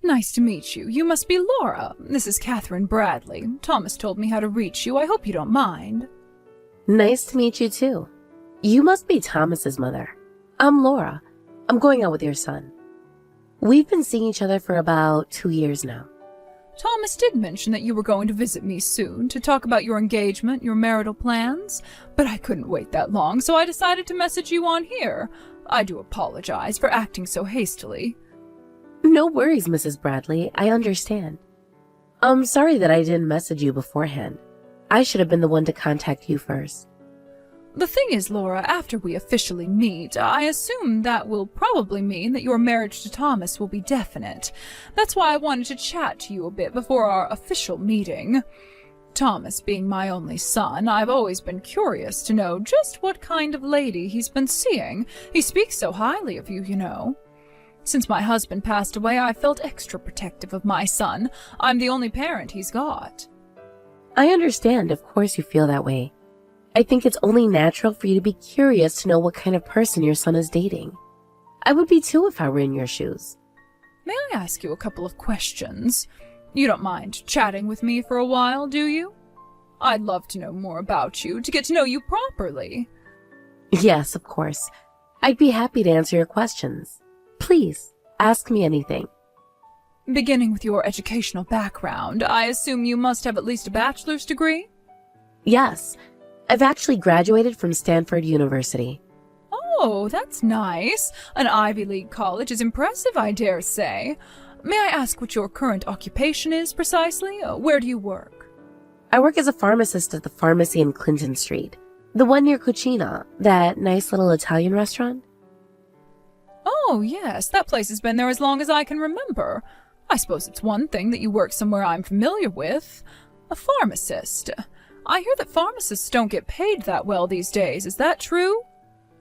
Nice to meet you. You must be Laura. This is Catherine Bradley. Thomas told me how to reach you. I hope you don't mind. Nice to meet you too. You must be Thomas's mother. I'm Laura. I'm going out with your son. We've been seeing each other for about 2 years now. Thomas did mention that you were going to visit me soon to talk about your engagement, your marital plans, but I couldn't wait that long, so I decided to message you on here. I do apologize for acting so hastily. No worries, Mrs. Bradley. I understand. I'm sorry that I didn't message you beforehand. I should have been the one to contact you first. The thing is, Laura, after we officially meet, I assume that will probably mean that your marriage to Thomas will be definite. That's why I wanted to chat to you a bit before our official meeting. Thomas being my only son, I've always been curious to know just what kind of lady he's been seeing. He speaks so highly of you, you know. Since my husband passed away, I felt extra protective of my son. I'm the only parent he's got. I understand, of course you feel that way. I think it's only natural for you to be curious to know what kind of person your son is dating. I would be too if I were in your shoes. May I ask you a couple of questions? You don't mind chatting with me for a while, do you? I'd love to know more about you, to get to know you properly. Yes, of course. I'd be happy to answer your questions. Please, ask me anything. Beginning with your educational background, I assume you must have at least a bachelor's degree? Yes. I've actually graduated from Stanford University. Oh, that's nice. An Ivy League college is impressive, I dare say. May I ask what your current occupation is precisely? Where do you work? I work as a pharmacist at the pharmacy in Clinton Street, the one near Cucina, that nice little Italian restaurant. Oh, yes, that place has been there as long as I can remember. I suppose it's one thing that you work somewhere I'm familiar with. A pharmacist. I hear that pharmacists don't get paid that well these days. Is that true?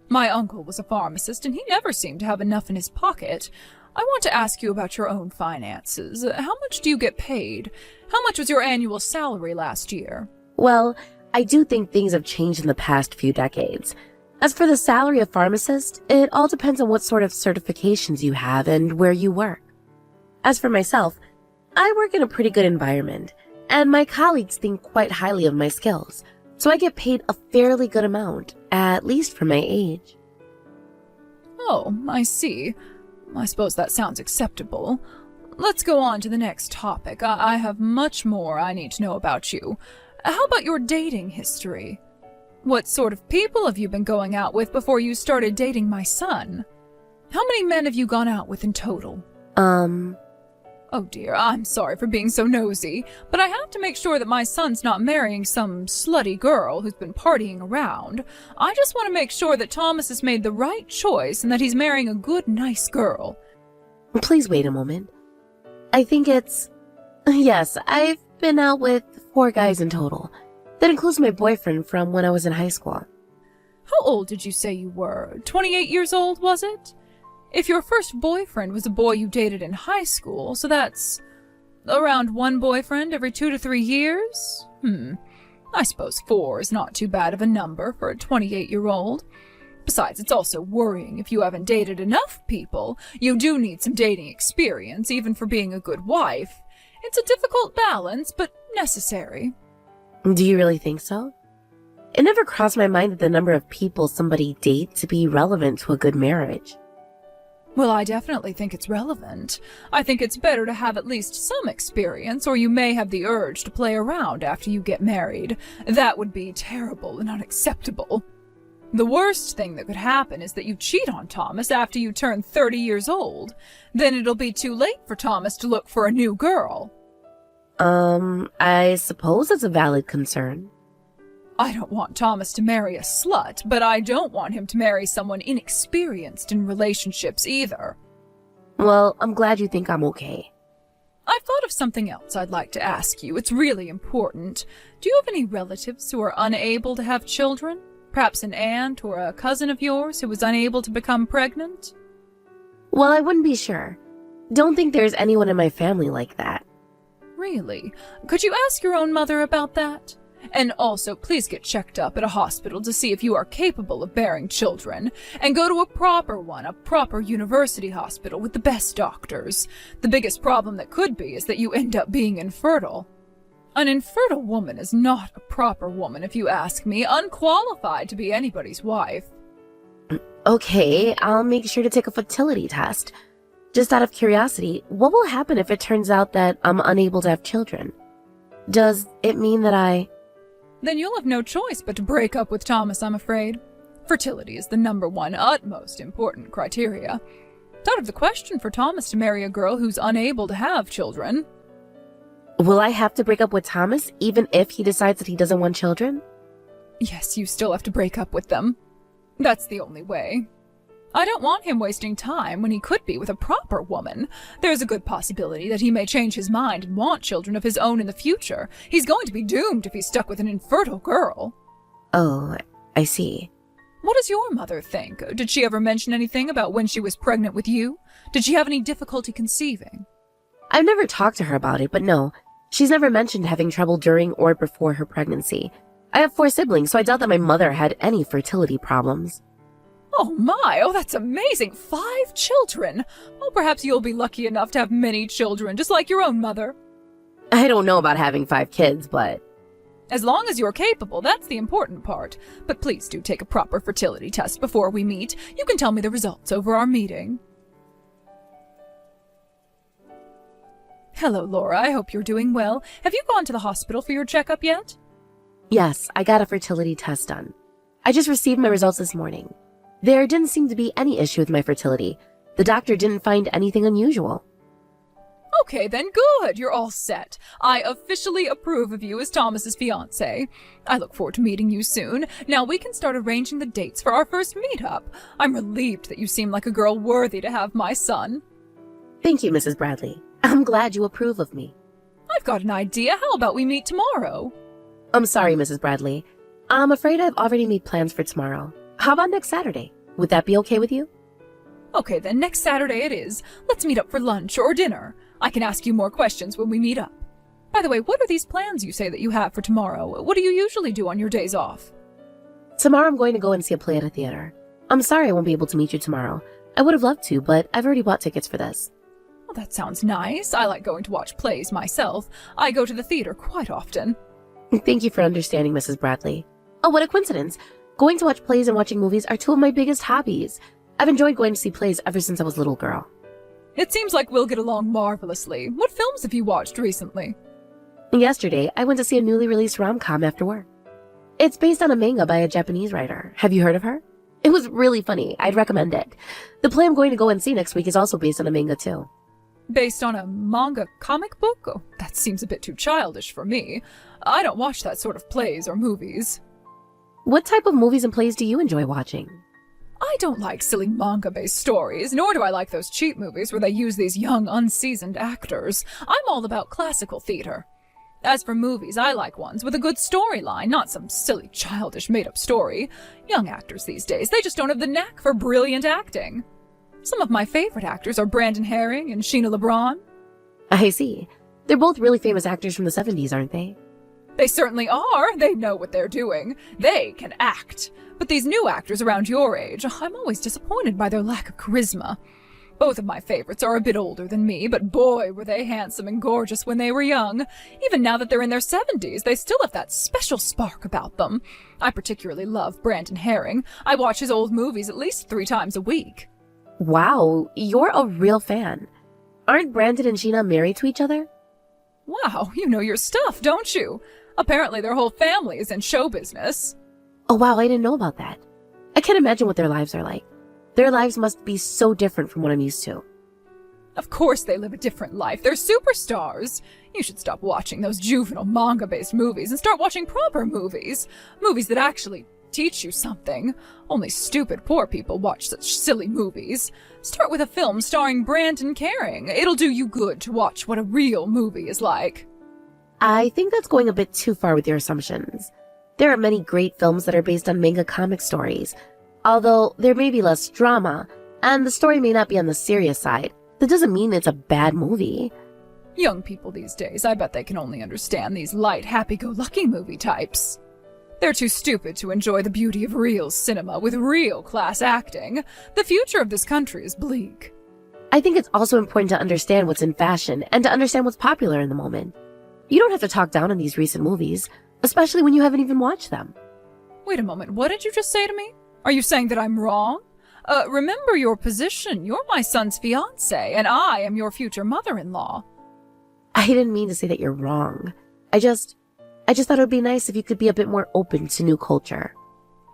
My uncle was a pharmacist, and he never seemed to have enough in his pocket. I want to ask you about your own finances. How much do you get paid? How much was your annual salary last year? Well, I do think things have changed in the past few decades. As for the salary of pharmacist, it all depends on what sort of certifications you have and where you work. As for myself, I work in a pretty good environment, and my colleagues think quite highly of my skills, so I get paid a fairly good amount, at least for my age. Oh, I see. I suppose that sounds acceptable. Let's go on to the next topic. I have much more I need to know about you. How about your dating history? What sort of people have you been going out with before you started dating my son? How many men have you gone out with in total? Oh dear, I'm sorry for being so nosy, but I have to make sure that my son's not marrying some slutty girl who's been partying around. I just want to make sure that Thomas has made the right choice and that he's marrying a good, nice girl. Please wait a moment. I think it's... Yes, I've been out with 4 guys in total. That includes my boyfriend from when I was in high school. How old did you say you were? 28 years old, was it? If your first boyfriend was a boy you dated in high school, so that's around 1 boyfriend every 2 to 3 years? I suppose 4 is not too bad of a number for a 28-year-old. Besides, it's also worrying if you haven't dated enough people. You do need some dating experience, even for being a good wife. It's a difficult balance, but necessary. Do you really think so? It never crossed my mind that the number of people somebody dates to be relevant to a good marriage. Well, I definitely think it's relevant. I think it's better to have at least some experience, or you may have the urge to play around after you get married. That would be terrible and unacceptable. The worst thing that could happen is that you cheat on Thomas after you turn 30 years old. Then it'll be too late for Thomas to look for a new girl. I suppose it's a valid concern. I don't want Thomas to marry a slut, but I don't want him to marry someone inexperienced in relationships either. Well, I'm glad you think I'm okay. I've thought of something else I'd like to ask you. It's really important. Do you have any relatives who are unable to have children? Perhaps an aunt or a cousin of yours who was unable to become pregnant? Well, I wouldn't be sure. Don't think there's anyone in my family like that. Really? Could you ask your own mother about that? And also, please get checked up at a hospital to see if you are capable of bearing children. And go to a proper one, a proper university hospital with the best doctors. The biggest problem that could be is that you end up being infertile. An infertile woman is not a proper woman, if you ask me, unqualified to be anybody's wife. Okay, I'll make sure to take a fertility test. Just out of curiosity, what will happen if it turns out that I'm unable to have children? Does it mean that Then you'll have no choice but to break up with Thomas, I'm afraid. Fertility is the number one, utmost important criteria. It's out of the question for Thomas to marry a girl who's unable to have children. Will I have to break up with Thomas even if he decides that he doesn't want children? Yes, you still have to break up with them. That's the only way. I don't want him wasting time when he could be with a proper woman. There's a good possibility that he may change his mind and want children of his own in the future. He's going to be doomed if he's stuck with an infertile girl. Oh, I see. What does your mother think? Did she ever mention anything about when she was pregnant with you? Did she have any difficulty conceiving? I've never talked to her about it, but no. She's never mentioned having trouble during or before her pregnancy. I have 4 siblings, so I doubt that my mother had any fertility problems. Oh my, oh that's amazing! 5 children! Oh, perhaps you'll be lucky enough to have many children, just like your own mother. I don't know about having 5 kids, but... As long as you're capable, that's the important part. But please do take a proper fertility test before we meet. You can tell me the results over our meeting. Hello, Laura. I hope you're doing well. Have you gone to the hospital for your checkup yet? Yes, I got a fertility test done. I just received my results this morning. There didn't seem to be any issue with my fertility. The doctor didn't find anything unusual. Okay, then good. You're all set. I officially approve of you as Thomas's fiancé. I look forward to meeting you soon. Now we can start arranging the dates for our first meetup. I'm relieved that you seem like a girl worthy to have my son. Thank you, Mrs. Bradley. I'm glad you approve of me. I've got an idea. How about we meet tomorrow? I'm sorry, Mrs. Bradley. I'm afraid I've already made plans for tomorrow. How about next Saturday? Would that be okay with you? Okay, then next Saturday it is. Let's meet up for lunch or dinner. I can ask you more questions when we meet up. By the way, what are these plans you say that you have for tomorrow? What do you usually do on your days off? Tomorrow I'm going to go and see a play at a theater. I'm sorry I won't be able to meet you tomorrow. I would have loved to, but I've already bought tickets for this. Well, that sounds nice. I like going to watch plays myself. I go to the theater quite often. Thank you for understanding, Mrs. Bradley. Oh, what a coincidence. Going to watch plays and watching movies are 2 of my biggest hobbies. I've enjoyed going to see plays ever since I was a little girl. It seems like we'll get along marvelously. What films have you watched recently? Yesterday, I went to see a newly released rom-com after work. It's based on a manga by a Japanese writer. Have you heard of her? It was really funny. I'd recommend it. The play I'm going to go and see next week is also based on a manga too. Based on a manga comic book? Oh, that seems a bit too childish for me. I don't watch that sort of plays or movies. What type of movies and plays do you enjoy watching? I don't like silly manga-based stories, nor do I like those cheap movies where they use these young, unseasoned actors. I'm all about classical theater. As for movies, I like ones with a good storyline, not some silly, childish, made-up story. Young actors these days, they just don't have the knack for brilliant acting. Some of my favorite actors are Brandon Herring and Sheena LeBron. I see. They're both really famous actors from the 70s, aren't they? They certainly are. They know what they're doing. They can act. But these new actors around your age, I'm always disappointed by their lack of charisma. Both of my favorites are a bit older than me, but boy, were they handsome and gorgeous when they were young. Even now that they're in their 70s, they still have that special spark about them. I particularly love Brandon Herring. I watch his old movies at least 3 times a week. Wow, you're a real fan. Aren't Brandon and Sheena married to each other? Wow, you know your stuff, don't you? Apparently their whole family is in show business. Oh wow, I didn't know about that. I can't imagine what their lives are like. Their lives must be so different from what I'm used to. Of course they live a different life. They're superstars. You should stop watching those juvenile manga-based movies and start watching proper movies. Movies that actually teach you something. Only stupid poor people watch such silly movies. Start with a film starring Brandon Herring. It'll do you good to watch what a real movie is like. I think that's going a bit too far with your assumptions. There are many great films that are based on manga comic stories. Although there may be less drama, and the story may not be on the serious side, that doesn't mean it's a bad movie. Young people these days, I bet they can only understand these light, happy-go-lucky movie types. They're too stupid to enjoy the beauty of real cinema with real class acting. The future of this country is bleak. I think it's also important to understand what's in fashion and to understand what's popular in the moment. You don't have to talk down on these recent movies, especially when you haven't even watched them. Wait a moment, what did you just say to me? Are you saying that I'm wrong? Remember your position. You're my son's fiancé, and I am your future mother-in-law. I didn't mean to say that you're wrong. I just thought it would be nice if you could be a bit more open to new culture.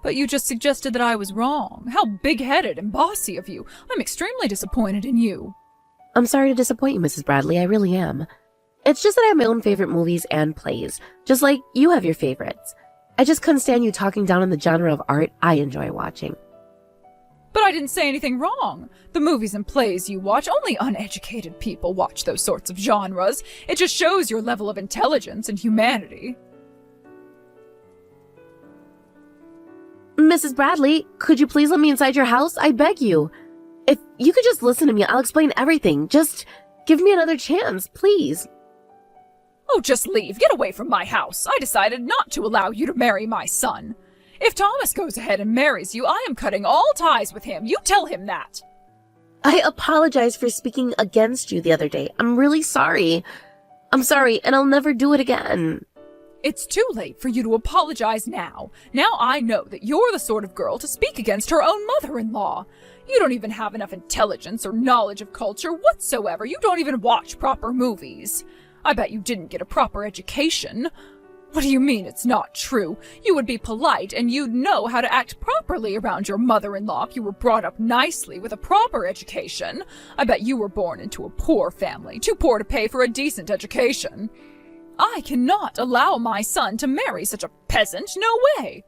But you just suggested that I was wrong. How big-headed and bossy of you. I'm extremely disappointed in you. I'm sorry to disappoint you, Mrs. Bradley. I really am. It's just that I have my own favorite movies and plays, just like you have your favorites. I just couldn't stand you talking down on the genre of art I enjoy watching. But I didn't say anything wrong. The movies and plays you watch, only uneducated people watch those sorts of genres. It just shows your level of intelligence and humanity. Mrs. Bradley, could you please let me inside your house? I beg you. If you could just listen to me, I'll explain everything. Just give me another chance, please. Oh, just leave. Get away from my house. I decided not to allow you to marry my son. If Thomas goes ahead and marries you, I am cutting all ties with him. You tell him that. I apologize for speaking against you the other day. I'm really sorry. I'm sorry, and I'll never do it again. It's too late for you to apologize now. Now I know that you're the sort of girl to speak against her own mother-in-law. You don't even have enough intelligence or knowledge of culture whatsoever. You don't even watch proper movies. I bet you didn't get a proper education. What do you mean it's not true? You would be polite and you'd know how to act properly around your mother-in-law if you were brought up nicely with a proper education. I bet you were born into a poor family, too poor to pay for a decent education. I cannot allow my son to marry such a peasant. No way.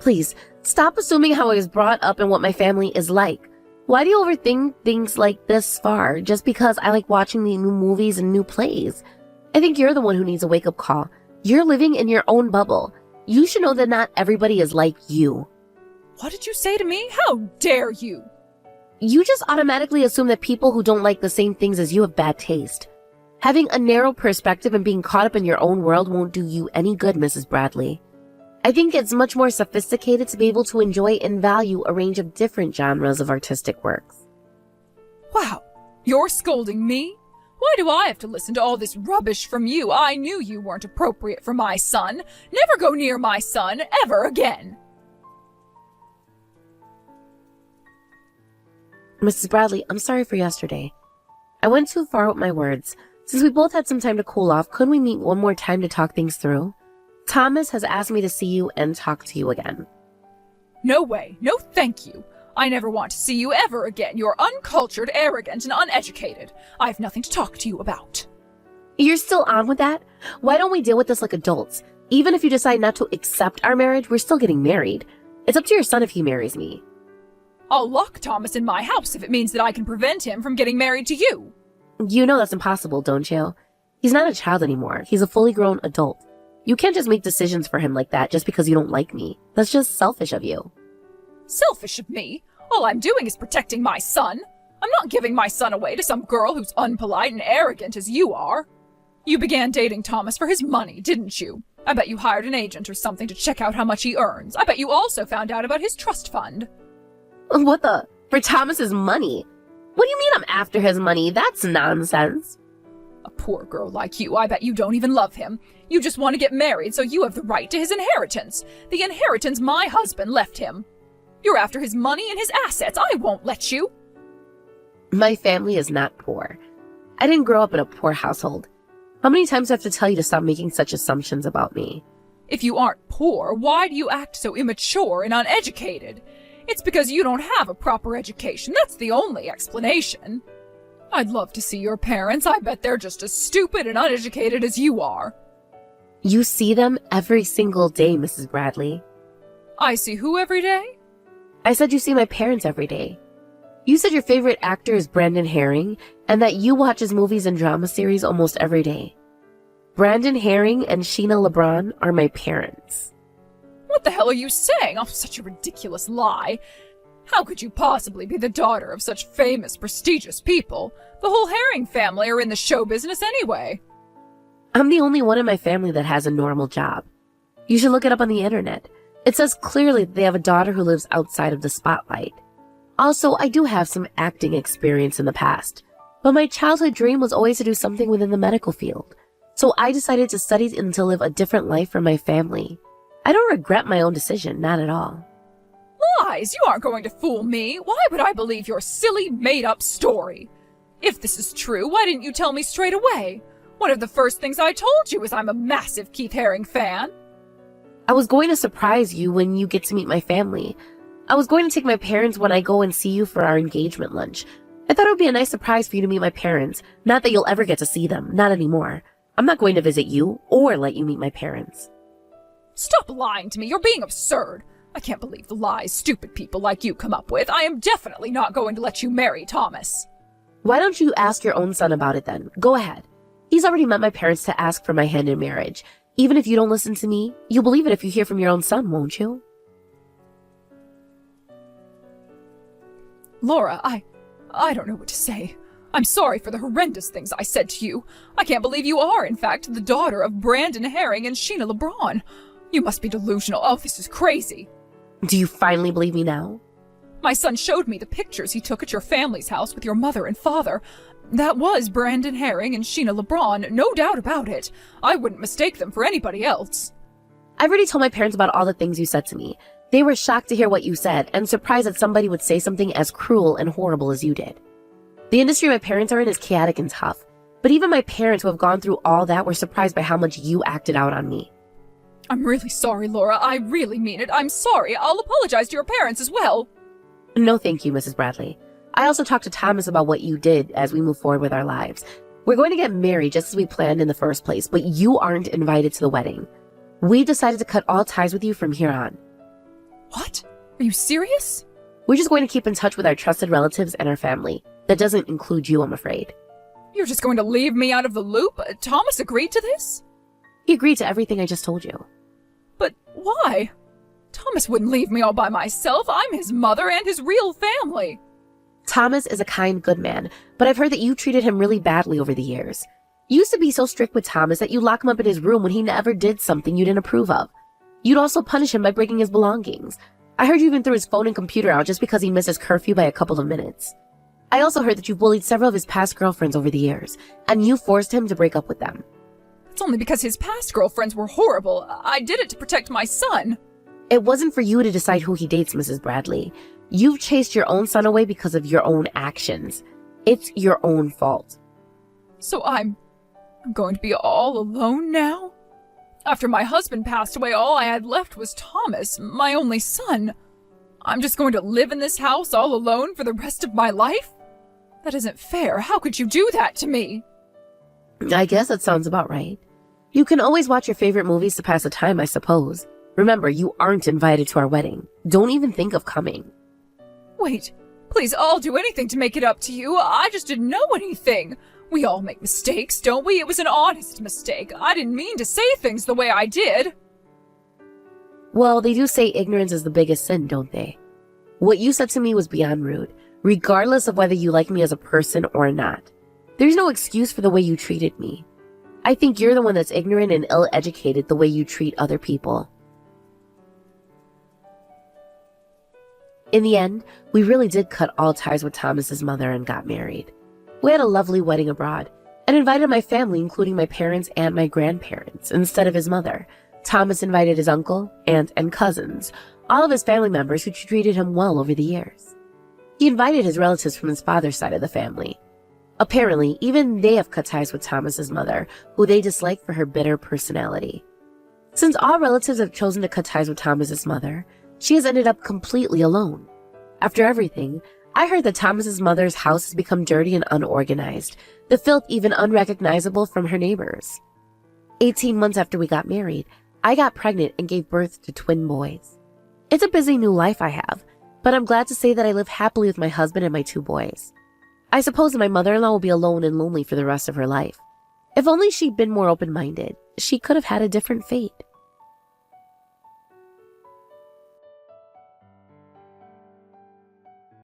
Please, stop assuming how I was brought up and what my family is like. Why do you overthink things like this far just because I like watching the new movies and new plays? I think you're the one who needs a wake-up call. You're living in your own bubble. You should know that not everybody is like you. What did you say to me? How dare you? You just automatically assume that people who don't like the same things as you have bad taste. Having a narrow perspective and being caught up in your own world won't do you any good, Mrs. Bradley. I think it's much more sophisticated to be able to enjoy and value a range of different genres of artistic works. Wow, you're scolding me? Why do I have to listen to all this rubbish from you? I knew you weren't appropriate for my son. Never go near my son, ever again. Mrs. Bradley, I'm sorry for yesterday. I went too far with my words. Since we both had some time to cool off, couldn't we meet one more time to talk things through? Thomas has asked me to see you and talk to you again. No way. No thank you. I never want to see you ever again. You're uncultured, arrogant, and uneducated. I have nothing to talk to you about. You're still on with that? Why don't we deal with this like adults? Even if you decide not to accept our marriage, we're still getting married. It's up to your son if he marries me. I'll lock Thomas in my house if it means that I can prevent him from getting married to you. You know that's impossible, don't you? He's not a child anymore. He's a fully grown adult. You can't just make decisions for him like that just because you don't like me. That's just selfish of you. Selfish of me? All I'm doing is protecting my son. I'm not giving my son away to some girl who's unpolite and arrogant as you are. You began dating Thomas for his money, didn't you? I bet you hired an agent or something to check out how much he earns. I bet you also found out about his trust fund. What the? For Thomas's money? What do you mean I'm after his money? That's nonsense. A poor girl like you, I bet you don't even love him. You just want to get married so you have the right to his inheritance. The inheritance my husband left him. You're after his money and his assets. I won't let you. My family is not poor. I didn't grow up in a poor household. How many times do I have to tell you to stop making such assumptions about me? If you aren't poor, why do you act so immature and uneducated? It's because you don't have a proper education. That's the only explanation. I'd love to see your parents. I bet they're just as stupid and uneducated as you are. You see them every single day, Mrs. Bradley. I see who every day? I said you see my parents every day. You said your favorite actor is Brandon Herring and that you watch his movies and drama series almost every day. Brandon Herring and Sheena LeBron are my parents. What the hell are you saying? Oh, such a ridiculous lie. How could you possibly be the daughter of such famous, prestigious people? The whole Herring family are in the show business anyway. I'm the only one in my family that has a normal job. You should look it up on the internet. It says clearly that they have a daughter who lives outside of the spotlight. Also, I do have some acting experience in the past, but my childhood dream was always to do something within the medical field. So I decided to study and to live a different life from my family. I don't regret my own decision, not at all. Lies! You aren't going to fool me. Why would I believe your silly, made-up story? If this is true, why didn't you tell me straight away? One of the first things I told you is I'm a massive Keith Haring fan. I was going to surprise you when you get to meet my family. I was going to take my parents when I go and see you for our engagement lunch. I thought it would be a nice surprise for you to meet my parents. Not that you'll ever get to see them, not anymore. I'm not going to visit you or let you meet my parents. Stop lying to me. You're being absurd. I can't believe the lies stupid people like you come up with. I am definitely not going to let you marry Thomas. Why don't you ask your own son about it then? Go ahead. He's already met my parents to ask for my hand in marriage. Even if you don't listen to me, you'll believe it if you hear from your own son, won't you? Laura, I don't know what to say. I'm sorry for the horrendous things I said to you. I can't believe you are, in fact, the daughter of Brandon Herring and Sheena LeBron. You must be delusional. Oh, this is crazy. Do you finally believe me now? My son showed me the pictures he took at your family's house with your mother and father. That was Brandon Herring and Sheena LeBron, no doubt about it. I wouldn't mistake them for anybody else. I've already told my parents about all the things you said to me. They were shocked to hear what you said and surprised that somebody would say something as cruel and horrible as you did. The industry my parents are in is chaotic and tough, but even my parents who have gone through all that were surprised by how much you acted out on me. I'm really sorry, Laura. I really mean it. I'm sorry. I'll apologize to your parents as well. No, thank you, Mrs. Bradley. I also talked to Thomas about what you did as we move forward with our lives. We're going to get married just as we planned in the first place, but you aren't invited to the wedding. We've decided to cut all ties with you from here on. What? Are you serious? We're just going to keep in touch with our trusted relatives and our family. That doesn't include you, I'm afraid. You're just going to leave me out of the loop? Thomas agreed to this? He agreed to everything I just told you. But why? Thomas wouldn't leave me all by myself. I'm his mother and his real family. Thomas is a kind, good man, but I've heard that you treated him really badly over the years. You used to be so strict with Thomas that you lock him up in his room when he never did something you didn't approve of. You'd also punish him by breaking his belongings. I heard you even threw his phone and computer out just because he missed his curfew by a couple of minutes. I also heard that you bullied several of his past girlfriends over the years, and you forced him to break up with them. It's only because his past girlfriends were horrible. I did it to protect my son. It wasn't for you to decide who he dates, Mrs. Bradley. You've chased your own son away because of your own actions. It's your own fault. So I'm going to be all alone now? After my husband passed away, all I had left was Thomas, my only son. I'm just going to live in this house all alone for the rest of my life? That isn't fair. How could you do that to me? I guess that sounds about right. You can always watch your favorite movies to pass the time, I suppose. Remember, you aren't invited to our wedding. Don't even think of coming. Wait, please, I'll do anything to make it up to you. I just didn't know anything. We all make mistakes, don't we? It was an honest mistake. I didn't mean to say things the way I did. Well, they do say ignorance is the biggest sin, don't they? What you said to me was beyond rude, regardless of whether you like me as a person or not. There's no excuse for the way you treated me. I think you're the one that's ignorant and ill-educated the way you treat other people. In the end, we really did cut all ties with Thomas's mother and got married. We had a lovely wedding abroad and invited my family, including my parents and my grandparents, instead of his mother. Thomas invited his uncle, aunt, and cousins, all of his family members who treated him well over the years. He invited his relatives from his father's side of the family. Apparently, even they have cut ties with Thomas's mother, who they dislike for her bitter personality. Since all relatives have chosen to cut ties with Thomas's mother, she has ended up completely alone. After everything, I heard that Thomas's mother's house has become dirty and unorganized, the filth even unrecognizable from her neighbors. 18 months after we got married, I got pregnant and gave birth to twin boys. It's a busy new life I have, but I'm glad to say that I live happily with my husband and my 2 boys. I suppose that my mother-in-law will be alone and lonely for the rest of her life. If only she'd been more open-minded, she could have had a different fate.